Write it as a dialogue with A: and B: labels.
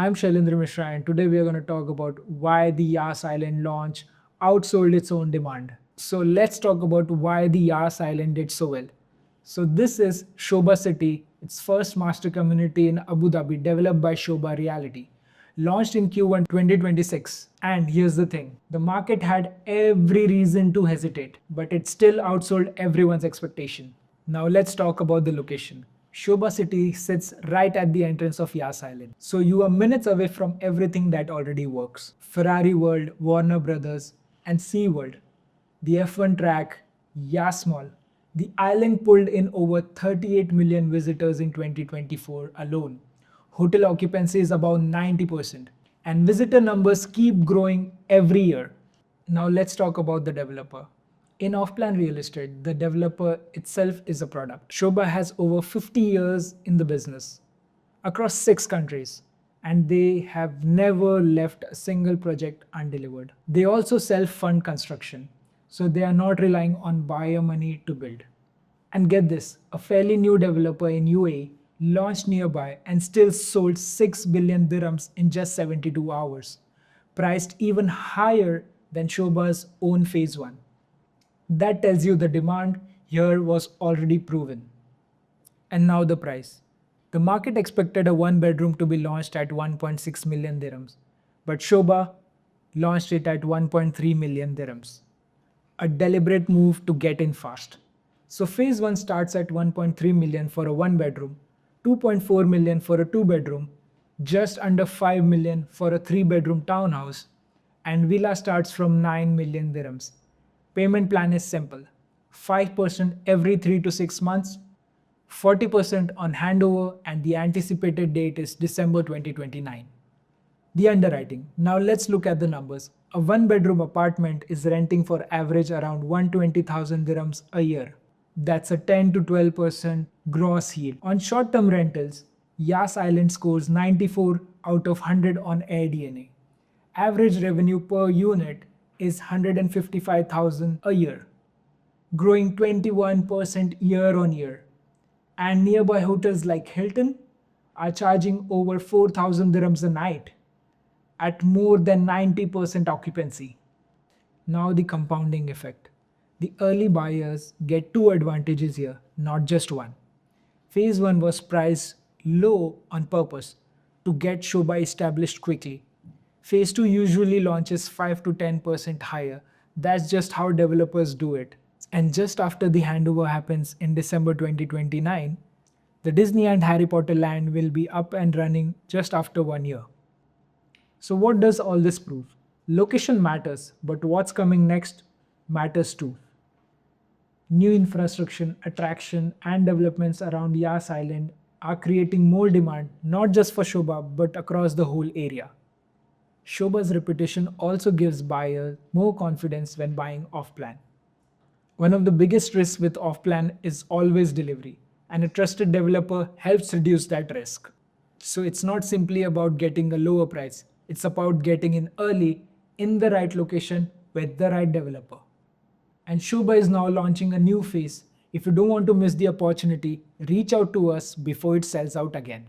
A: I'm Shailendra Mishra, and today we are going to talk about why the Yas Island launch outsold its own demand. So let's talk about why the Yas Island did so well. So this is Sobha City, its first master community in Abu Dhabi, developed by Sobha Reality, launched in Q1 2026. And here's the thing, the market had every reason to hesitate, but it still outsold everyone's expectation. Now let's talk about the location. Sobha City sits right at the entrance of Yas Island, so you are minutes away from everything that already works. Ferrari World, Warner Brothers, and Sea World, the F1 track, Yas Mall. The island pulled in over 38 million visitors in 2024 alone. Hotel occupancy is about 90%, and visitor numbers keep growing every year. Now let's talk about the developer. In off-plan real estate, the developer itself is a product. Sobha has over 50 years in the business across 6 countries, and they have never left a single project undelivered. They also self-fund construction, so they are not relying on buyer money to build. And get this, a fairly new developer in UAE launched nearby and still sold 6 billion dirhams in just 72 hours, priced even higher than Sobha's own phase 1. That tells you the demand here was already proven. And now the price. The market expected a one bedroom to be launched at 1.6 million dirhams, but Sobha launched it at 1.3 million dirhams. A deliberate move to get in fast. So phase 1 starts at 1.3 million for a one bedroom, 2.4 million for a two bedroom, just under 5 million for a three bedroom townhouse, and villa starts from 9 million dirhams. Payment plan is simple, 5% every 3 to 6 months, 40% on handover, and the anticipated date is December 2029. The underwriting. Now let's look at the numbers. A one bedroom apartment is renting for average around 120,000 dirhams a year. That's a 10 to 12% gross yield. On short term rentals, Yas Island scores 94 out of 100 on AirDNA. Average revenue per unit is 155,000 a year, growing 21% year on year. And nearby hotels like Hilton are charging over 4,000 dirhams a night at more than 90% occupancy. Now, the compounding effect. The early buyers get two advantages here, not just one. Phase 1 was priced low on purpose to get Sobha established quickly. Phase 2 usually launches 5 to 10% higher. That's just how developers do it. And just after the handover happens in December 2029, the Disney and Harry Potter land will be up and running just after 1 year. So, what does all this prove? Location matters, but what's coming next matters too. New infrastructure, attraction, and developments around Yas Island are creating more demand not just for Sobha but across the whole area. Sobha's reputation also gives buyers more confidence when buying off plan. One of the biggest risks with off plan is always delivery, and a trusted developer helps reduce that risk. So it's not simply about getting a lower price, it's about getting in early in the right location with the right developer. And Sobha is now launching a new phase. If you don't want to miss the opportunity, reach out to us before it sells out again.